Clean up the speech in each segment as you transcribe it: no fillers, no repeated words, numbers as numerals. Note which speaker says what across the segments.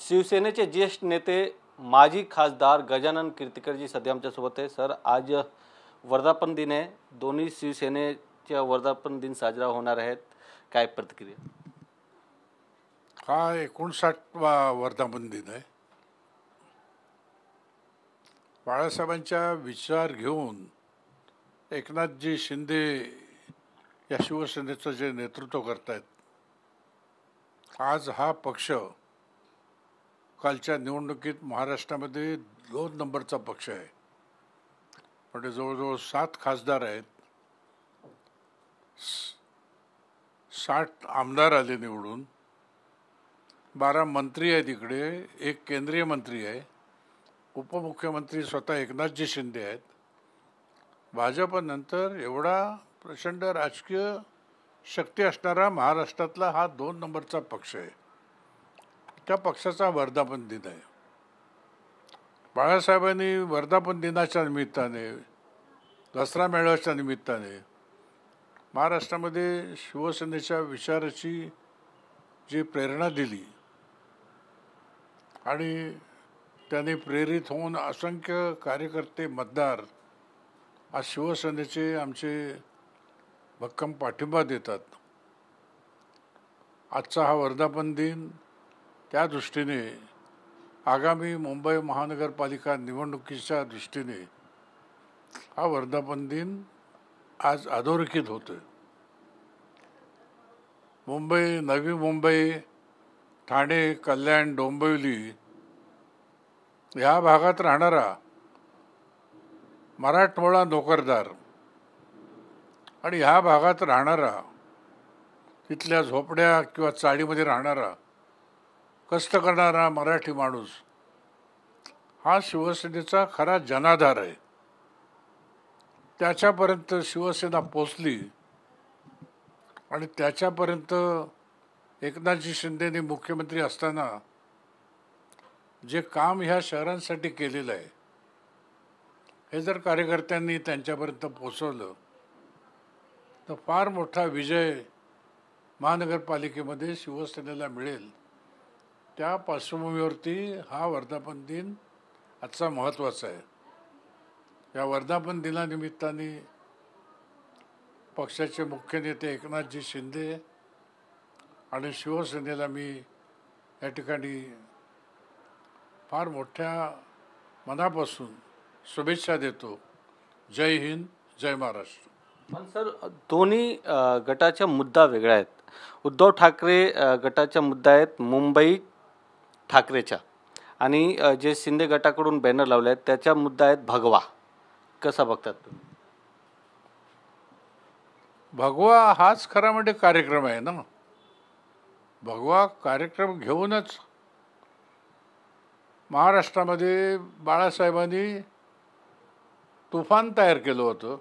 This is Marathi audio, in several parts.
Speaker 1: शिवसेनेचे ज्येष्ठ नेते माजी खासदार गजानन कीर्तिकरजी सध्या आमच्यासोबत आहे. सर, आज वर्धापन दिन आहे. दोन्ही शिवसेनेच्या वर्धापन दिन साजरा होणार आहेत. काय प्रतिक्रिया?
Speaker 2: हा 59वा वर्धापन दिन आहे. बाळासाहेबांच्या विचार घेऊन एकनाथजी शिंदे या शिवसेनेचं जे नेतृत्व करतायत, आज हा पक्ष कालच्या निवडणुकीत महाराष्ट्रामध्ये 2 नंबरचा पक्ष आहे. म्हणजे जवळजवळ 7 खासदार आहेत, 60 आमदार आले निवडून, 12 मंत्री आहेत, इकडे 1 केंद्रीय मंत्री आहे, उपमुख्यमंत्री स्वतः एकनाथजी शिंदे आहेत. भाजपनंतर एवढा प्रचंड राजकीय शक्ती असणारा महाराष्ट्रातला हा 2 नंबरचा पक्ष आहे. त्या पक्षाचा वर्धापन दिन आहे. बाळासाहेबांनी वर्धापन दिनाच्या निमित्ताने, दसरा मेळाव्याच्या निमित्ताने महाराष्ट्रामध्ये शिवसेनेच्या विचाराची जी प्रेरणा दिली आणि त्याने प्रेरित होऊन असंख्य कार्यकर्ते, मतदार आज शिवसेनेचे आमचे भक्कम पाठिंबा देतात. आजचा हा वर्धापन दिन त्या दृष्टीने आगामी मुंबई महानगरपालिका निवडणुकीच्या दृष्टीने हा वर्धापन दिन आज अधोरेखित होतोय. मुंबई, नवी मुंबई, ठाणे, कल्याण, डोंबिवली ह्या भागात राहणारा मराठमोळा नोकरदार आणि ह्या भागात राहणारा, तिथल्या झोपड्या किंवा चाळीमध्ये राहणारा कष्ट करणारा मराठी माणूस हा शिवसेनेचा खरा जनाधार आहे. त्याच्यापर्यंत शिवसेना पोचली आणि त्याच्यापर्यंत एकनाथजी शिंदेने मुख्यमंत्री असताना जे काम ह्या शहरांसाठी केलेलं आहे, हे जर कार्यकर्त्यांनी त्यांच्यापर्यंत पोचवलं तर फार मोठा विजय महानगरपालिकेमध्ये शिवसेनेला मिळेल. त्या पार्श्वभूमीवरती हा वर्धापन दिन आजचा महत्त्वाचा आहे. या वर्धापन दिनानिमित्ताने पक्षाचे मुख्य नेते एकनाथजी शिंदे आणि शिवसेनेला मी या ठिकाणी फार मोठ्या मनापासून शुभेच्छा देतो. जय हिंद, जय महाराष्ट्र.
Speaker 1: पण सर, दोन्ही गटाच्या मुद्दा वेगळा आहेत. उद्धव ठाकरे गटाचा मुद्दा आहेत मुंबई ठाकरेच्या, आणि जे शिंदे गटाकडून बॅनर लावले आहेत त्याचा मुद्दा आहेत भगवा. कसा बघतात तुम्ही?
Speaker 2: भगवा हाच खरा म्हणजे कार्यक्रम आहे ना. भगवा कार्यक्रम घेऊनच महाराष्ट्रामध्ये बाळासाहेबांनी तुफान तयार केलं होतं.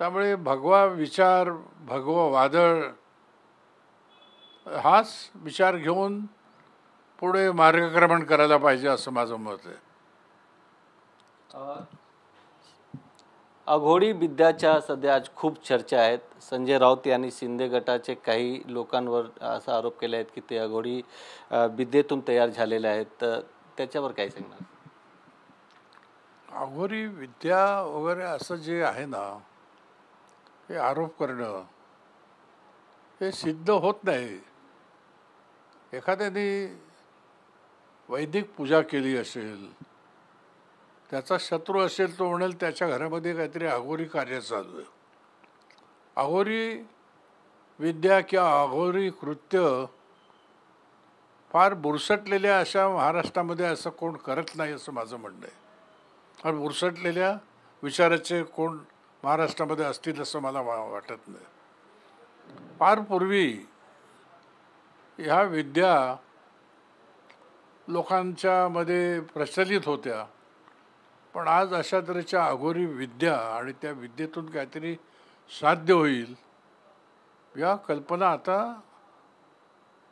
Speaker 2: त्यामुळे भगवा विचार, भगवा वादळ हाच विचार घेऊन पुढे मार्गक्रमण करायला पाहिजे असं माझं मत आहे.
Speaker 1: अघोरी विद्याच्या सध्या आज खूप चर्चा आहेत. संजय राऊत यांनी शिंदे गटाचे काही लोकांवर असा आरोप केले आहेत की ते अघोरी विद्येतून तयार झालेले आहेत. तर त्याच्यावर काय सांगणार?
Speaker 2: अघोरी विद्या वगैरे असं जे आहे ना, हे आरोप करणं हे सिद्ध होत नाही. एखाद्याने वैदिक पूजा केली असेल, त्याचा शत्रू असेल, तो म्हणेल त्याच्या घरामध्ये काहीतरी अघोरी कार्य चालू आहे. अघोरी विद्या किंवा अघोरी कृत्य फार बुरसटलेल्या अशा महाराष्ट्रामध्ये असं कोण करत नाही असं माझं म्हणणं आहे. फार बुरसटलेल्या विचाराचे कोण महाराष्ट्रामध्ये असतील असं मला वाटत नाही. फार पूर्वी ह्या विद्या लोकांच्या मध्ये प्रचलित होत्या, पण आज अशा तऱ्हेच्या अघोरी विद्या आणि त्या विद्येतून काहीतरी साध्य होईल या कल्पना आता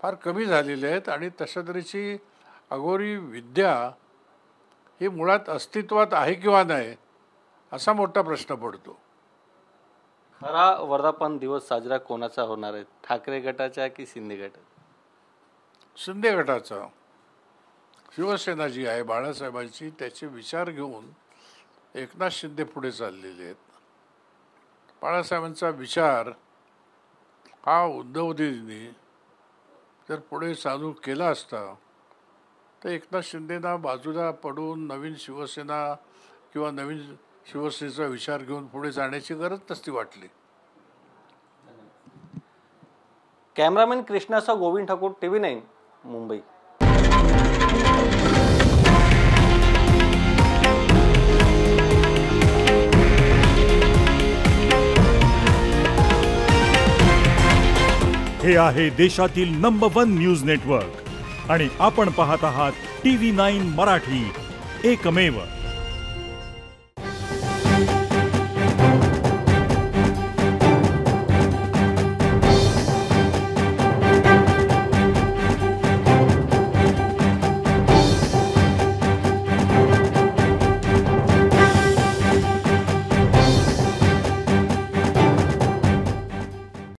Speaker 2: फार कमी झालेल्या आहेत. आणि तशा तऱ्हेची अघोरी विद्या ही मुळात अस्तित्वात आहे किंवा नाही असा मोठा प्रश्न पडतो.
Speaker 1: खरा वर्धापन दिवस साजरा कोणाचा होणार आहे? ठाकरे गटाचा की शिंदे गटाचा?
Speaker 2: शिंदे गटाचा. शिवसेना जी आहे बाळासाहेबांची, त्याचे विचार घेऊन एकनाथ शिंदे पुढे चाललेले आहेत. बाळासाहेबांचा विचार हा उद्धवजींनी जर पुढे चालू केला असता तर एकनाथ शिंदेना बाजूला पडून नवीन शिवसेना किंवा नवीन शिवसेनेचा विचार घेऊन पुढे जाण्याची गरज नसती वाटली.
Speaker 1: कॅमेरामॅन कृष्णासह गोविंद ठाकूर, TV9 मुंबई.
Speaker 3: हे आहे देशातील नंबर 1 न्यूज नेटवर्क आणि आपण पाहत आहात TV9 मराठी, एकमेव.